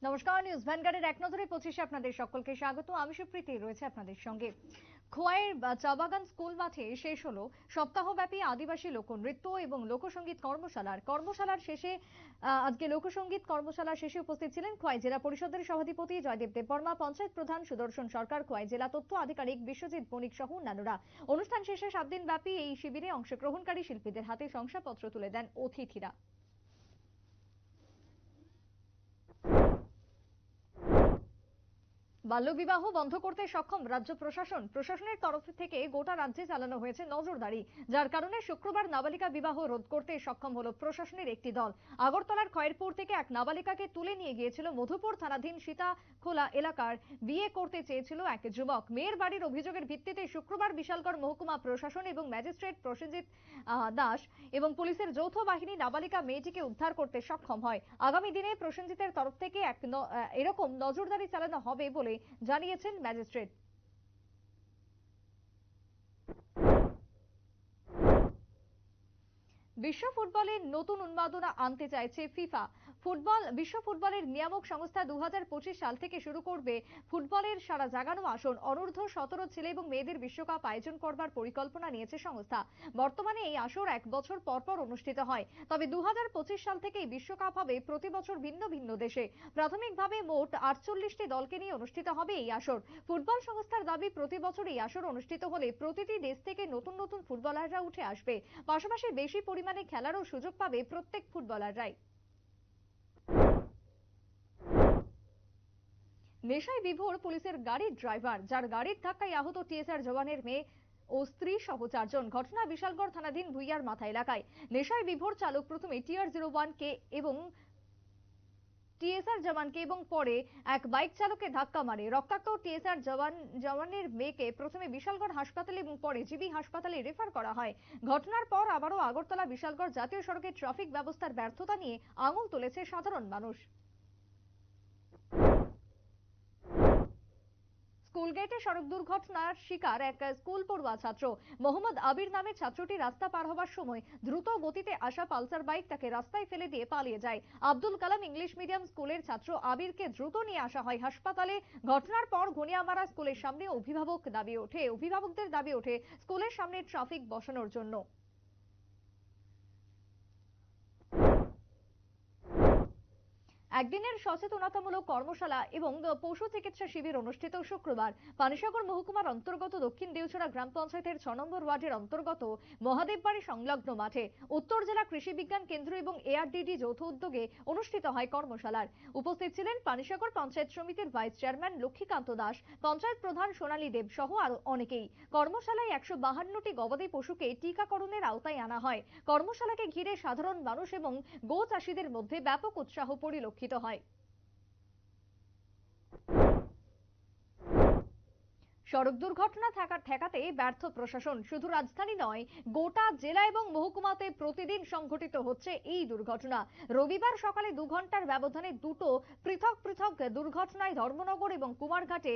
নমস্কার, নিউজ ভ্যানগার্ডের এক নজরে 25-এ আপনাদের সকলকে স্বাগত। আমি সুপ্রীতি রয়েছে আপনাদের সঙ্গে। খোয়াইয়ের চাবাগান স্কুল মাঠে শেষ হলো সপ্তাহব্যাপী আদিবাসী লোকনৃত্য এবং লোকসঙ্গীত কর্মশালার শেষে আজকে লোকসঙ্গীত কর্মশালার শেষে উপস্থিত ছিলেন খোয়াই জেলা পরিষদের সভাধিপতি জয়দেব দেববর্মা, পঞ্চায়েত প্রধান সুদর্শন সরকার, খোয়াই জেলা তথ্য আধিকারিক বিশ্বজিৎ বণিক সহ অন্যান্যরা। অনুষ্ঠান শেষে 7 দিন ব্যাপী এই শিবিরে অংশগ্রহণকারী শিল্পীদের হাতে শংসাপত্র তুলে দেন অতিথিরা। বাল্যবিবাহ বন্ধ করতে সক্ষম রাজ্য প্রশাসনের তরফ থেকে গোটা রাজ্যে চালানো হয়েছে নজরদারি, যার কারণে শুক্রবার নাবালিকা বিবাহ রোধ করতে সক্ষম হলো প্রশাসনের একটি দল। আগরতলার খয়েরপুর থেকে এক নাবালিকাকে তুলে নিয়ে গিয়েছিল মধুপুর থানাধীন সীতাখোলা এলাকার। বিয়ে করতে চেয়েছিল এক যুবক। মেয়ের বাড়ির অভিযোগের ভিত্তিতে শুক্রবার বিশালগড় মহকুমা প্রশাসন এবং ম্যাজিস্ট্রেট প্রসেনজিৎ দাস এবং পুলিশের যৌথ বাহিনী নাবালিকা মেয়েটিকে উদ্ধার করতে সক্ষম হয়। আগামী দিনে প্রসেনজিতের তরফ থেকে এরকম নজরদারি চালানো হবে বলে জানিয়েছেন ম্যাজিস্ট্রেট। বিশ্ব ফুটবলে নতুন উন্মাদনা আনতে চাইছে ফিফা। বিশ্ব ফুটবলের নিয়ামক সংস্থা 2025 সাল থেকে শুরু করবে ফুটবলের সারা জাগানো আসন অনূর্ধ্ব 17 ছেলে এবং মেয়েদের বিশ্বকাপ আয়োজন করবার পরিকল্পনা নিয়েছে সংস্থা। বর্তমানে এই আসর এক বছর পর পর অনুষ্ঠিত হয়, তবে 2025 সাল থেকে বিশ্বকাপ হবে প্রতি বছর ভিন্ন ভিন্ন দেশে। প্রাথমিকভাবে মোট 48টি দলকে নিয়ে অনুষ্ঠিত হবে এই আসর। ফুটবল সংস্থার দাবি, প্রতি বছর এই আসর অনুষ্ঠিত হলে প্রতিটি দেশ থেকে নতুন নতুন ফুটবলাররা উঠে আসবে, পাশাপাশি বেশি পরিমাণে খেলারও সুযোগ পাবে প্রত্যেক ফুটবলাররাই। নেশায় বিভোর পুলিশের গাড়ির ড্রাইভার, যার গাড়ির ধাক্কায় আহত টিএসআর জওয়ানের মেয়ে ও স্ত্রী সহ 4 জন। ঘটনা বিশালগড় থানাধীন ভুইয়ার মাথা এলাকায়। নেশায় বিভোর চালক প্রথমে TR01 কে এবং টিএসআর জওয়ানকে এবং পরে এক বাইক চালককে ধাক্কা মারে। রক্তাক্ত টিএসআর জওয়ানের মেয়েকে প্রথমে বিশালগড় হাসপাতালে এবং পরে জিবি হাসপাতালে রেফার করা হয়। ঘটনার পর আবারও আগরতলা বিশালগড় জাতীয় সড়কে ট্রাফিক ব্যবস্থার ব্যর্থতা নিয়ে আঙুল তুলেছে সাধারণ মানুষ। স্কুল গেটে সড়ক দুর্ঘটনার শিকার এক স্কুল পড়ুয়া ছাত্র। মোহাম্মদ আবির নামের ছাত্রটি রাস্তা পার হওয়ার সময় দ্রুত গতিতে আসা পালসার বাইক তাকে রাস্তায় ফেলে দিয়ে পালিয়ে যায়। আব্দুল কালাম ইংলিশ মিডিয়াম স্কুলের ছাত্র আবিরকে দ্রুত নিয়ে আসা হয় হাসপাতালে। ঘটনার পর ঘনিয়ামারা স্কুলের সামনে অভিভাবকদের দাবি ওঠে স্কুলের সামনে ট্রাফিক বসানোর জন্য। একদিনের সচেতনতামূলক কর্মশালা এবং পশু চিকিৎসা শিবির অনুষ্ঠিত শুক্রবার পানিসাগর মহকুমার অন্তর্গত দক্ষিণ দেউছড়া গ্রাম পঞ্চায়েতের 6 নম্বর ওয়ার্ডের অন্তর্গত মহাদেববাড়ি সংলগ্ন মাঠে উত্তর জেলা কৃষি বিজ্ঞান কেন্দ্র এবং ARDD যৌথ উদ্যোগে অনুষ্ঠিত হয় কর্মশালার। উপস্থিত ছিলেন পানিসাগর পঞ্চায়েত সমিতির ভাইস চেয়ারম্যান লক্ষ্মীকান্ত দাস, পঞ্চায়েত প্রধান সোনালী দেব সহ আরো অনেকেই। কর্মশালায় 152টি গবাদি পশুকে টিকাকরণের আওতায় আনা হয়। কর্মশালাকে ঘিরে সাধারণ মানুষ এবং গো চাষীদের মধ্যে ব্যাপক উৎসাহ পরিলক্ষিত হয়। সড়ক দুর্ঘটনা ঠেকাতে ব্যর্থ প্রশাসন। শুধু রাজধানী নয়, গোটা জেলা এবং মহকুমাতে প্রতিদিন সংঘটিত হচ্ছে এই দুর্ঘটনা। রবিবার সকালে 2 ঘন্টার ব্যবধানে দুটো পৃথক পৃথক দুর্ঘটনায় ধর্মনগর এবং কুমারঘাটে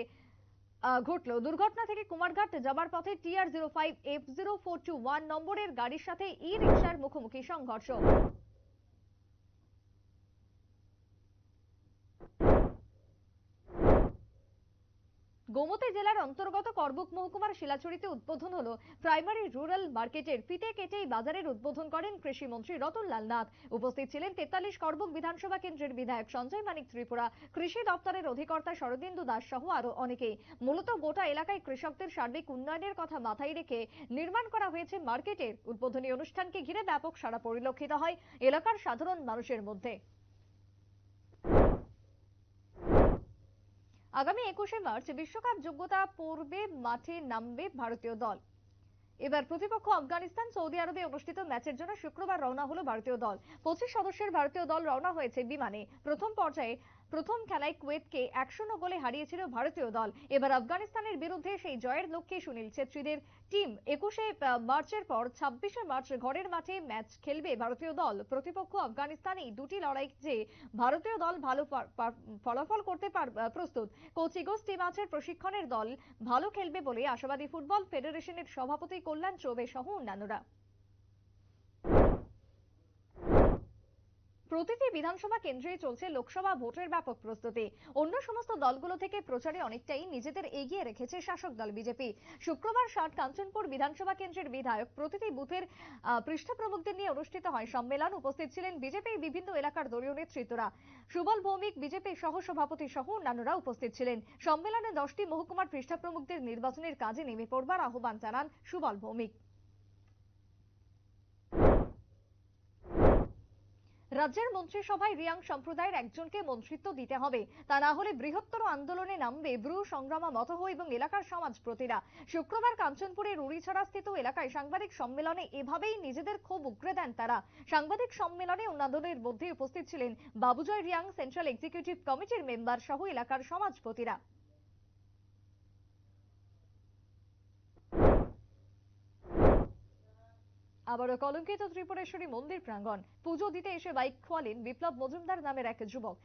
ঘটল। দুর্ঘটনা থেকে কুমারঘাট যাবার পথে TR05 F0421 নম্বরের গাড়ির সাথে ই-রিকশার মুখোমুখি সংঘর্ষ। গোমতী জেলার অন্তর্গত করবুক মহকুমার শিলাচুরিতে উদ্বোধন হলো প্রাইমারি রুরাল মার্কেটের। ফিতে কেটে বাজারের উদ্বোধন করেন কৃষিমন্ত্রী রতনলাল নাথ। উপস্থিত ছিলেন 43 করবুক বিধানসভা কেন্দ্রের বিধায়ক সঞ্জয় মানিক ত্রিপুরা, কৃষি দপ্তরের অধিকর্তা শরদিন্দু দাস সহ আরো অনেকেই। মূলত গোটা এলাকায় কৃষকদের সার্বিক উন্নয়নের কথা মাথায় রেখে নির্মাণ করা হয়েছে মার্কেটের। উদ্বোধনী অনুষ্ঠানকে ঘিরে ব্যাপক সাড়া পরিলক্ষিত হয় এলাকার সাধারণ মানুষের মধ্যে। আগামী 21শে মার্চ বিশ্বকাপ যোগ্যতা পর্বে মাঠে নামবে ভারতীয় দল। এবার প্রতিপক্ষ আফগানিস্তান। সৌদি আরবে অনুষ্ঠিত ম্যাচের জন্য শুক্রবার রওনা হলো ভারতীয় দল। 25 সদস্যের ভারতীয় দল রওনা হয়েছে বিমানে। প্রথম খেলায় কুয়েতকে 1-0 গোলে হারিয়েছিল ভারতীয় দল। এবার আফগানিস্তানের বিরুদ্ধে সেই জয়ের লক্ষ্যে সুনীল ছেত্রীদের টিম 21শে মার্চের পর 26শে মার্চ ঘরের মাঠে ম্যাচ খেলবে ভারতীয় দল। প্রতিপক্ষ আফগানিস্তান। এই দুটি লড়াই যে ভারতীয় দল ভালো ফলাফল করতে প্রস্তুত। কোচ ইগো স্টিমাচের প্রশিক্ষণের দল ভালো খেলবে বলে আশাবাদী ফুটবল ফেডারেশনের সভাপতি কল্যাণ চৌবে সহ অন্যান্যরা। প্রতিটি বিধানসভা কেন্দ্রেই চলছে লোকসভা ভোটের ব্যাপক প্রস্তুতি। অন্য সমস্ত দলগুলো থেকে প্রচারে অনেকটাই নিজেদের এগিয়ে রেখেছে শাসক দল বিজেপি। শুক্রবার কাঞ্চনপুর বিধানসভা কেন্দ্রের বিধায়ক প্রতিটি বুথের পৃষ্ঠ প্রমুখদের নিয়ে অনুষ্ঠিত হয় সম্মেলন। উপস্থিত ছিলেন বিজেপির বিভিন্ন এলাকার দলীয় নেতৃত্বরা। সুবল ভৌমিক বিজেপির সহ সভাপতি সহ অন্যান্যরা উপস্থিত ছিলেন। সম্মেলনে 10টি মহকুমার পৃষ্ঠ প্রমুখদের নির্বাচনের কাজে নেমে পড়বার আহ্বান জানান সুবল ভৌমিক। রাজ্যের মন্ত্রিসভায় রিয়াং সম্প্রদায়ের একজনকে মন্ত্রিত্ব দিতে হবে, তা না হলে বৃহত্তর আন্দোলনে নামবে ব্রু সংগ্রামা মতহ এবং এলাকার সমাজপ্রতিরা। শুক্রবার কাঞ্চনপুরের উড়িছড়া স্থিত এলাকায় সাংবাদিক সম্মেলনে এভাবেই নিজেদের ক্ষোভ উগরে দেন তারা। সাংবাদিক সম্মেলনে অন্যান্যদের মধ্যে উপস্থিত ছিলেন বাবুজয় রিয়াং সেন্ট্রাল এক্সিকিউটিভ কমিটির মেম্বার সহ এলাকার সমাজপ্রতিরা। আবারও কলঙ্কিত ত্রিপুরেশ্বরী মন্দির প্রাঙ্গণ। পুজো দিতে এসে বাইক খোয়ালেন বিপ্লব মজুমদার নামের এক যুবক।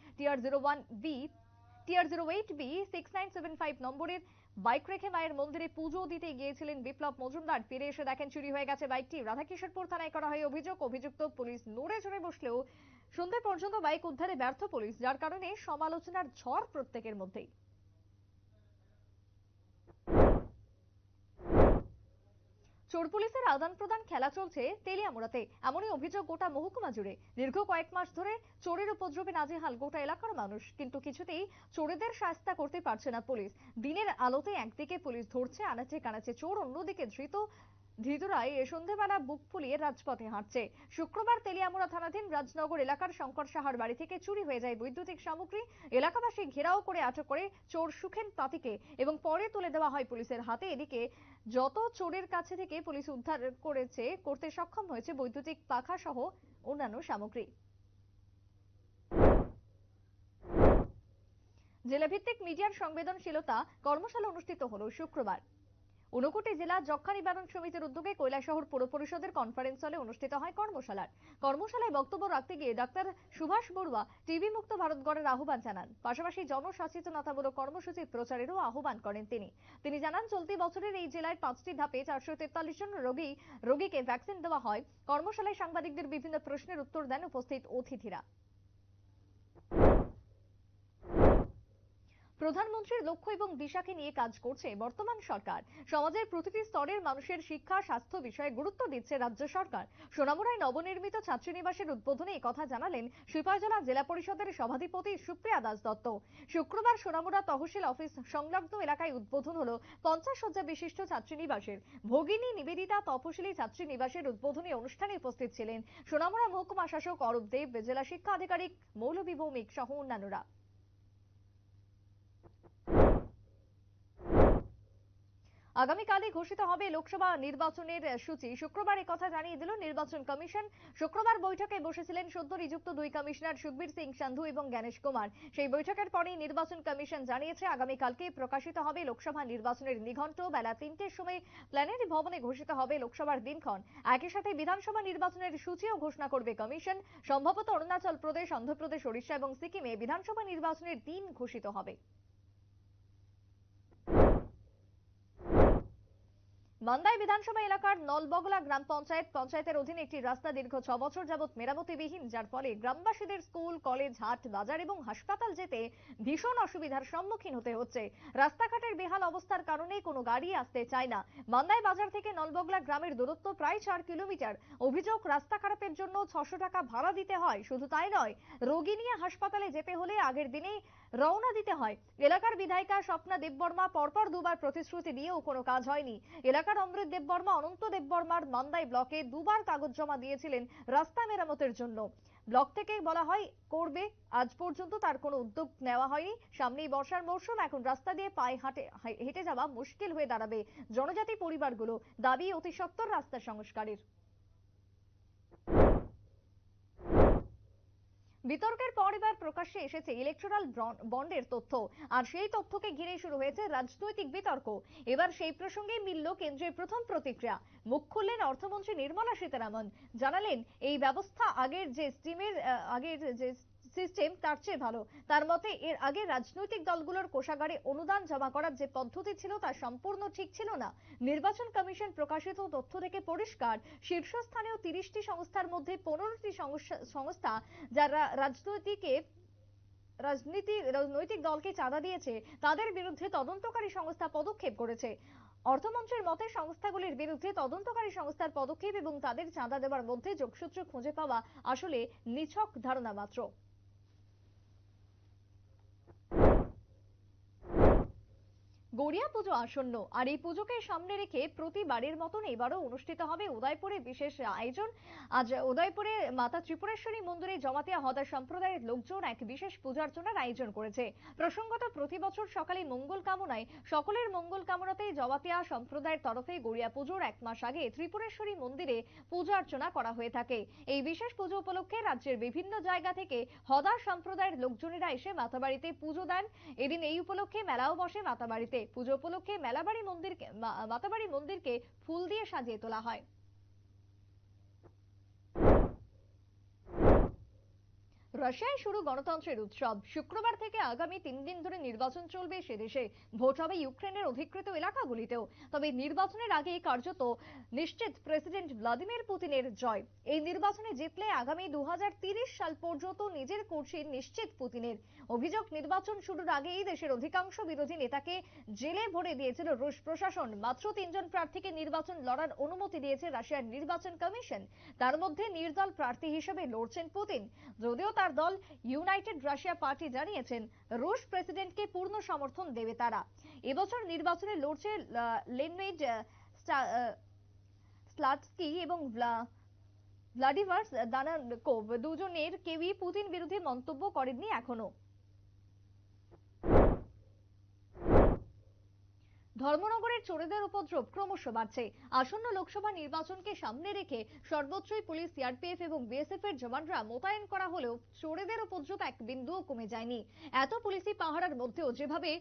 TR08B 6975 নম্বরের বাইক রেখে মায়ের মন্দিরে পুজো দিতে গিয়েছিলেন বিপ্লব মজুমদার। ফিরে এসে দেখেন চুরি হয়ে গেছে বাইকটি। রাধাকিশোরপুর থানায় করা হয় অভিযোগ। অভিযুক্ত পুলিশ নড়ে চড়ে বসলেও সন্ধ্যে পর্যন্ত বাইক উদ্ধারে ব্যর্থ পুলিশ, যার কারণে সমালোচনার ঝড় প্রত্যেকের মধ্যেই। চোর পুলিশের আদান প্রদান খেলা চলছে তেলিয়ামুড়াতে, এমনই অভিযোগ গোটা মহকুমা জুড়ে। দীর্ঘ কয়েক মাস ধরে চোরের উপদ্রবে নাজেহাল গোটা এলাকার মানুষ, কিন্তু কিছুতেই চোরেদের শাস্তি করতে পারছে না পুলিশ। দিনের আলোতে একদিকে পুলিশ ধরছে আনাচে কানাচে চোর, অন্যদিকে ধৃতরাই সন্ধ্যেবেলা বুক ফুলিয়ে রাজপথে হাঁটছে। শুক্রবার তেলিয়ামুড়া থানাধীন রাজনগর এলাকার শঙ্কর সাহার বাড়ি থেকে চুরি হয়ে যায় বৈদ্যুতিক সামগ্রী। এলাকাবাসী ঘেরাও করে আটক করে চোর সুখেন তাঁতিকে এবং পরে তুলে দেওয়া হয় পুলিশের হাতে। এদিকে যত চোরের কাছে থেকে পুলিশ উদ্ধার করতে সক্ষম হয়েছে বৈদ্যুতিক পাখা সহ অন্যান্য সামগ্রী। জেলাভিত্তিক মিডিয়ার সংবেদনশীলতা কর্মশালা অনুষ্ঠিত হলো শুক্রবার। ঊনকোটি জেলা যক্ষ্মা নিবারণ সমিতির উদ্যোগে কৈলাসহর পৌর পরিষদের কনফারেন্স হলে অনুষ্ঠিত হয় কর্মশালায় বক্তব্য রাখতে গিয়ে ডাক্তার সুভাষ বড়ুয়া টিবি মুক্ত ভারত গড়ার আহ্বান জানান। পাশাপাশি জনসচেতনতামূলক কর্মসূচি প্রচারেরও আহ্বান করেন তিনি জানান, চলতি বছরের এই জেলায় 5টি ধাপে 443 জন রোগীকে ভ্যাকসিন দেওয়া হয়। কর্মশালায় সাংবাদিকদের বিভিন্ন প্রশ্নের উত্তর দেন উপস্থিত অতিথিরা। প্রধানমন্ত্রীর লক্ষ্য এবং দিশাকে নিয়ে কাজ করছে বর্তমান সরকার। সমাজের প্রতিটি স্তরের মানুষের শিক্ষা স্বাস্থ্য বিষয়ে গুরুত্ব দিচ্ছে রাজ্য সরকার। সোনামুড়ায় নবনির্মিত ছাত্রীনিবাসের উদ্বোধনে এই কথা জানালেন শিপাইজলা জেলা পরিষদের সভাধিপতি সুপ্রিয়া দাস দত্ত। শুক্রবার সোনামুড়া তহসিল অফিস সংলগ্ন এলাকায় উদ্বোধন হলো 50 শয্যা বিশিষ্ট ছাত্রীনিবাসের। ভগিনী নিবেদিতা তপশিলী ছাত্রীনিবাসের উদ্বোধনী অনুষ্ঠানে উপস্থিত ছিলেন সোনামুড়া মহকুমা শাসক অরূপ দেব, জেলা শিক্ষা আধিকারিক মৌলভী ভৌমিক সহ অন্যান্যরা। আগামীকালই ঘোষিত হবে লোকসভা নির্বাচনের সূচি। শুক্রবার কথা জানিয়ে দিল নির্বাচন কমিশন। শুক্রবার বৈঠকে বসেছিলেন সদ্য নিযুক্ত 2 কমিশনার সুখবীর সিং সান্ধু এবং জ্ঞানেশ কুমার। সেই বৈঠকের পরেই নির্বাচন কমিশন জানিয়েছে আগামীকালকে প্রকাশিত হবে লোকসভা নির্বাচনের নিঘণ্ট। বেলা 3টের সময় প্ল্যানেরি ভবনে ঘোষিত হবে লোকসভার দিনক্ষণ। একই সাথে বিধানসভা নির্বাচনের সূচিও ঘোষণা করবে কমিশন। সম্ভবত অরুণাচল প্রদেশ, অন্ধ্রপ্রদেশ, ওড়িশা এবং সিকিমে বিধানসভা নির্বাচনের দিন ঘোষিত হবে। মান্দাই বিধানসভা এলাকার নলবগলা গ্রাম পঞ্চায়েতের অধীনে একটি রাস্তা দীর্ঘ 6 বছর যাবৎ মেরামতিবিহীন, যার ফলে গ্রামবাসীদের স্কুল, কলেজ, হাট, বাজার এবং হাসপাতাল যেতে ভীষণ অসুবিধার সম্মুখীন হতে হচ্ছে। রাস্তাঘাটের বেহাল অবস্থার কারণে কোনো গাড়ি আসতে চায় না। মান্দাই বাজার থেকে নলবগলা গ্রামের দূরত্ব প্রায় 4 কিলোমিটার। অভিযোগ, রাস্তা খারাপের জন্য 600 টাকা ভাড়া দিতে হয়। শুধু তাই নয়, রোগী নিয়ে হাসপাতালে যেতে হলে আগের দিনেই রওনা দিতে হয়। এলাকার বিধায়িকা স্বপ্না দেববর্মা পরপর দুবার প্রতিশ্রুতি দিয়েও কোনো কাজ হয়নি। এলাকার অমৃত দেববর্মা, অনন্ত দেববর্মার মান্দাই ব্লকে দুবার কাগজ জমা দিয়েছিলেন রাস্তা মেরামতের জন্য। ব্লক থেকে বলা হয় করবে, আজ পর্যন্ত তার কোনো উদ্যোগ নেওয়া হয়নি। সামনেই বর্ষার মৌসুম, এখন রাস্তা দিয়ে পায়ে হেঁটে যাওয়া মুশকিল হয়ে দাঁড়াবে জনজাতি পরিবারগুলো। দাবি অতি সত্বর রাস্তা সংস্কারের। বিতর্কের পর এবার প্রকাশ্যে এসেছে ইলেকট্রাল বন্ডের তথ্য, আর সেই তথ্যকে ঘিরে শুরু হয়েছে রাজনৈতিক বিতর্ক। এবার সেই প্রসঙ্গে মিলল কেন্দ্রের প্রথম প্রতিক্রিয়া। মুখ খুললেন অর্থমন্ত্রী নির্মলা সীতারামন। জানালেন, এই ব্যবস্থা আগের যে সিস্টেম তার চেয়ে ভালো। তার মতে এর আগে রাজনৈতিক দলগুলোর কোষাগারে অনুদান জমা করার যে পদ্ধতি ছিল তা সম্পূর্ণ ঠিক ছিল না। নির্বাচন কমিশন প্রকাশিত তথ্য থেকে পরিষ্কার, শীর্ষস্থানীয় 30টি সংস্থার মধ্যে 15টি সংস্থা যারা রাজনৈতিক দলকে চাঁদা দিয়েছে তাদের বিরুদ্ধে তদন্তকারী সংস্থা পদক্ষেপ করেছে। অর্থমন্ত্রীর মতে সংস্থাগুলির বিরুদ্ধে তদন্তকারী সংস্থার পদক্ষেপ এবং তাদের চাঁদা দেওয়ার মধ্যে যোগসূত্র খুঁজে পাওয়া আসলে নিছক ধারণা মাত্র। গড়িয়া পুজো আসন্ন, আর এই পুজোকে সামনে রেখে প্রতিবারের মতন এবারও অনুষ্ঠিত হবে উদয়পুরে বিশেষ আয়োজন। আজ উদয়পুরে মাতা ত্রিপুরেশ্বরী মন্দিরে জমাতিয়া হদা সম্প্রদায়ের লোকজন এক বিশেষ পূজার্চনার আয়োজন করেছে। প্রসঙ্গত প্রতি বছর সকালে মঙ্গল কামনায় সকলের মঙ্গল কামনাতে জমাতিয়া সম্প্রদায়ের তরফে গড়িয়া পুজোর 1 মাস আগে ত্রিপুরেশ্বরী মন্দিরে পূজা অর্চনা করা হয়ে থাকে। এই বিশেষ পুজো উপলক্ষে রাজ্যের বিভিন্ন জায়গা থেকে হদা সম্প্রদায়ের লোকজনেরা এসে মাতাবাড়িতে পুজো দেন। এদিন এই উপলক্ষে মেলাও বসে মাতাবাড়িতে। পুজো উপলক্ষে মাতাবাড়ি মন্দিরকে ফুল দিয়ে সাজিয়ে তোলা হয়। রাশিয়ায় শুরু গণতন্ত্রের উৎসব। শুক্রবার থেকে আগামী 3 দিন ধরে নির্বাচন চলবে সে দেশে। ভোট হবে ইউক্রেনের অধিকৃত এলাকাগুলিতেও। তবে নির্বাচনের আগে কার্যত নিশ্চিত প্রেসিডেন্ট ভ্লাদিমির পুতিনের জয়। এই নির্বাচনে জিতলে আগামী 2030 সাল পর্যন্ত নিজের কুর্সি নিশ্চিত পুতিনের। অভিযোগ, নির্বাচন শুরুর আগে এই দেশের অধিকাংশ বিরোধী নেতাকে জেলে ভরে দিয়েছিল রুশ প্রশাসন। মাত্র 3 জন প্রার্থীকে নির্বাচন লড়ার অনুমতি দিয়েছে রাশিয়ার নির্বাচন কমিশন। তার মধ্যে নির্দল প্রার্থী হিসেবে লড়ছেন পুতিন। যদিও তার দল ইউনাইটেড রাশিয়া পার্টি জানিয়েছেন রুশ প্রেসিডেন্টকে পূর্ণ সমর্থন দেবে তারা। এবছর নির্বাচনে লড়ছে লেনিড স্লাটস্কি এবং ভ্লাদিমির দানাকোভ। দুজনের কেউই পুতিন বিরোধী মন্তব্য করেননি এখনো। ধর্মনগরের চোরেদের উপদ্রব ক্রমশ বাড়ছে। আসন্ন লোকসভা নির্বাচনকে সামনে রেখে সর্বত্রই পুলিশ, সিআরপিএফ এবং বিএসএফ এর জওয়ানরা মোতায়েন করা হলেও চোরেদের উপদ্রব এক বিন্দুও কমে যায়নি। এত পুলিশি পাহারার মধ্যেও যেভাবে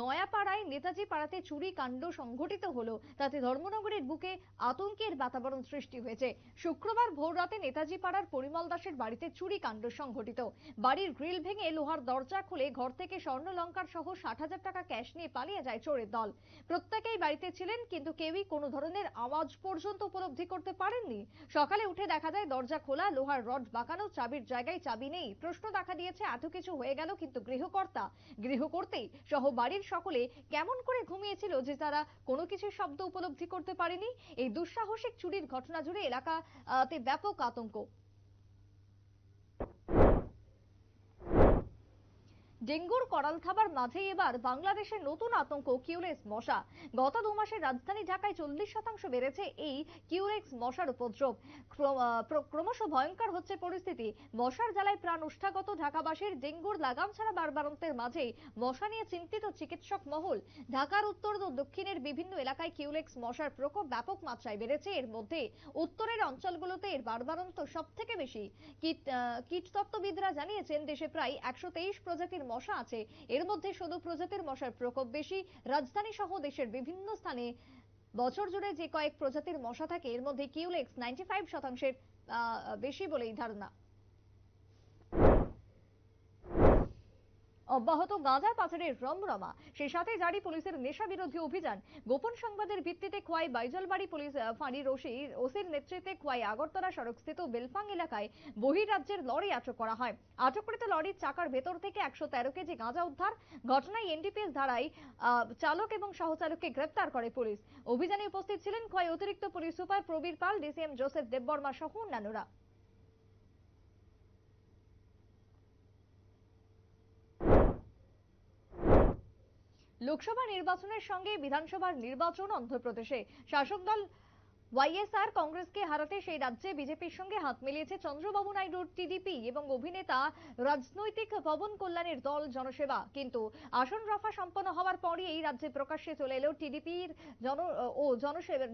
নয়াপাড়ায়, নেতাজি পাড়াতে চুরি কাণ্ড সংঘটিত হলো, তাতে ধর্মনগরের বুকে আতঙ্কের বাতাবরণ সৃষ্টি হয়েছে। শুক্রবার ভোর রাতে নেতাজি পাড়ার পরিমল দাসের বাড়িতে চুরি কাণ্ড সংঘটিত। বাড়ির গ্রিল ভেঙে লোহার দরজা খুলে ঘর থেকে স্বর্ণলঙ্কার সহ 60,000 টাকা ক্যাশ নিয়ে পালিয়ে যায় চোরের দল। প্রত্যেকেই বাড়িতে ছিলেন, কিন্তু কেউই কোনো ধরনের আওয়াজ পর্যন্ত উপলব্ধি করতে পারেননি। সকালে উঠে দেখা যায় দরজা খোলা, লোহার রড বাঁকানো, চাবির জায়গায় চাবি নেই। প্রশ্ন দেখা দিয়েছে এত কিছু হয়ে গেল, কিন্তু গৃহকর্ত্রী সহ বাড়ির সকলে কেমন করে ঘুমিয়েছিল যে তারা কোনো কিছু শব্দ উপলব্ধি করতে পারেনি। এই দুঃসাহসিক চুরির ঘটনা জুড়ে এলাকাতে ব্যাপক আতঙ্ক। ডেঙ্গুর করাল থাবার মাঝে এবার বাংলাদেশের নতুন আতঙ্ক কিউলেক্স মশা। গত 2 মাসে রাজধানী ঢাকায় 40% বেড়েছে এই কিউলেক্স মশার উপদ্রব। ক্রমশ ভয়ঙ্কর হচ্ছে পরিস্থিতি। মশার জ্বালায় প্রাণ ওষ্ঠাগত ঢাকাবাসীর। ডেঙ্গুর লাগাম ছাড়া বাড়বাড়ন্তের মাঝেই মশা নিয়ে চিন্তিত চিকিৎসক মহল। ঢাকার উত্তর ও দক্ষিণের বিভিন্ন এলাকায় কিউলেক্স মশার প্রকোপ ব্যাপক মাত্রায় বেড়েছে। এর মধ্যে উত্তরের অঞ্চলগুলোতে এর বাড়বাড়ন্ত সব থেকে বেশি। কীটতত্ত্ববিদরা জানিয়েছেন দেশে প্রায় 123 প্রজাতির মশা আছে। এর মধ্যে 16 প্রজাতির মশার প্রকোপ বেশি। রাজধানী সহ দেশের বিভিন্ন স্থানে বছর জুড়ে যে কয়েক প্রজাতির মশা থাকে, এর মধ্যে কিউলেক্স 95% বেশি বলেই ধারণা। অব্যাহত গাঁজা পাচারের রমরমা, সেই সাথে জারি পুলিশের নেশা বিরোধী অভিযান। গোপন সংবাদের ভিত্তিতে খোয়াই বাইজলবাড়ি পুলিশ ফাঁড়ির ওসির নেতৃত্বে খোয়াই আগরতলা সড়কস্থিত বেলফাং এলাকায় বহিরাজ্যের লরি আটক করা হয়। আটককৃত লরির চাকার ভেতর থেকে 113 কেজি গাঁজা উদ্ধার। ঘটনায় এনডিপিএস ধারায় চালক এবং সহচালককে গ্রেপ্তার করে পুলিশ। অভিযানে উপস্থিত ছিলেন খোয়াই অতিরিক্ত পুলিশ সুপার প্রবীর পাল, ডিসিএম জোসেফ দেববর্মা সহ অন্যান্যরা। লোকসভা নির্বাচনের সঙ্গে বিধানসভার নির্বাচন অন্ধ্রপ্রদেশে। শাসক দল ওয়াইএসআর কংগ্রেসকে হারাতে সেই রাজ্যে বিজেপির সঙ্গে হাত মিলিয়েছে চন্দ্রবাবু নাইডুর টিডিপি এবং অভিনেতা রাজনৈতিক পবন কল্যাণের দল জনসেবা। কিন্তু আসন রফা সম্পন্ন হওয়ার পরই এই রাজ্যে প্রকাশ্যে চলে এলো টিডিপির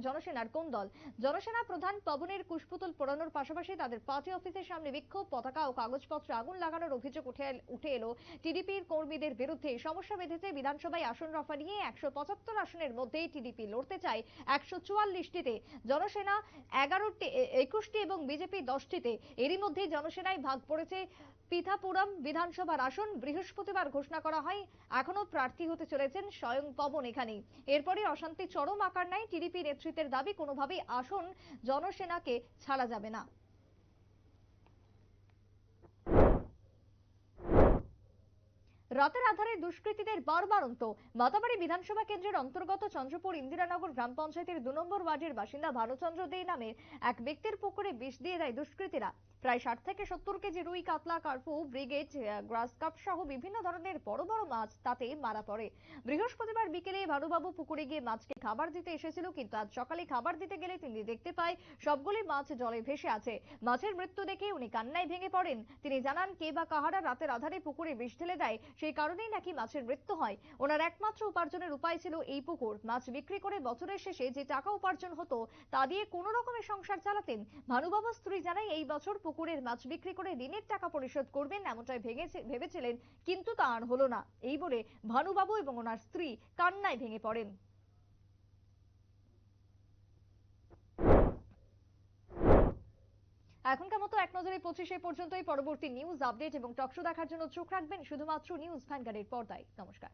জনসেনার কোন দল। জনসেনা প্রধান পবনের কুশপুতুল পোড়ানোর পাশাপাশি তাদের পার্টি অফিসের সামনে বিক্ষোভ, পতাকা ও কাগজপত্রে আগুন লাগানোর অভিযোগ উঠে এলো টিডিপির কর্মীদের বিরুদ্ধে। সমস্যা বেঁধেছে বিধানসভায় আসন রফা নিয়ে। 175 আসনের মধ্যে টিডিপি লড়তে চায় 144টিতে, জনসেনা 21টি এবং বিজেপি 10টিতে। এরই মধ্যে জনসেনায় ভাগ পড়েছে পিঠাপুরম বিধানসভার আসন বৃহস্পতিবার ঘোষণা করা হয়। এখনো প্রার্থী হতে চলেছেন স্বয়ং পবন এখানেই। এরপরই অশান্তি চরম আকার নেয়। টিডিপি নেতৃত্বের দাবি, কোনোভাবেই আসন জনসেনাকে ছাড়া যাবে না। রাতের আধারে দুষ্কৃতীদের বারবারন্ত। মাতাবাড়ি বিধানসভা কেন্দ্রের অন্তর্গত চন্দ্রপুর ইন্দিরানগর গ্রাম পঞ্চায়েতের 2 নম্বর ওয়ার্ডের বাসিন্দা ভানুচন্দ্র দে নামে এক ব্যক্তির পুকুরে বিষ দিয়ে দেয় দুষ্কৃতীরা। প্রায় 60 থেকে 70 কেজি রুই, কাতলা, কার্পু, ব্রিগেড, গ্রাস কাপ সহ বিভিন্ন ধরনের বড় বড় মাছ তাতে মারা পড়ে। বৃহস্পতিবার বিকেলে ভানুবাবু পুকুরে গিয়ে মাছকে খাবার দিতে এসেছিল, কিন্তু আজ সকালে খাবার দিতে গেলে তিনি দেখতে পায় সবগুলি মাছ জলে ভেসে আছে। মাছের মৃত্যু দেখে উনি কান্নায় ভেঙে পড়েন। তিনি জানান, কে বা কাহারা রাতের আধারে পুকুরে বিষ ঢেলে দেয়, সেই কারণেই নাকি মাছের মৃত্যু হয়। ওনার একমাত্র উপার্জনের উপায় ছিল এই পুকুর। মাছ বিক্রি করে বছরের শেষে যে টাকা উপার্জন হতো তা দিয়ে কোনো রকমের সংসার চালাতেন। ভানুবাবুর স্ত্রী জানায়, এই বছর পুকুরের মাছ বিক্রি করে ঋণের টাকা পরিশোধ করবেন এমনটাই ভেবেছিলেন, কিন্তু তা আর হলো না। এই বলে ভানুবাবু এবং ওনার স্ত্রী কান্নায় ভেঙে পড়েন। এখনকার মতো এক নজরে 25 পর্যন্তই। পরবর্তী নিউজ আপডেট এবং টকশো দেখার জন্য চোখ রাখবেন শুধুমাত্র নিউজ ভ্যানগার্ডের পর্দায়। নমস্কার।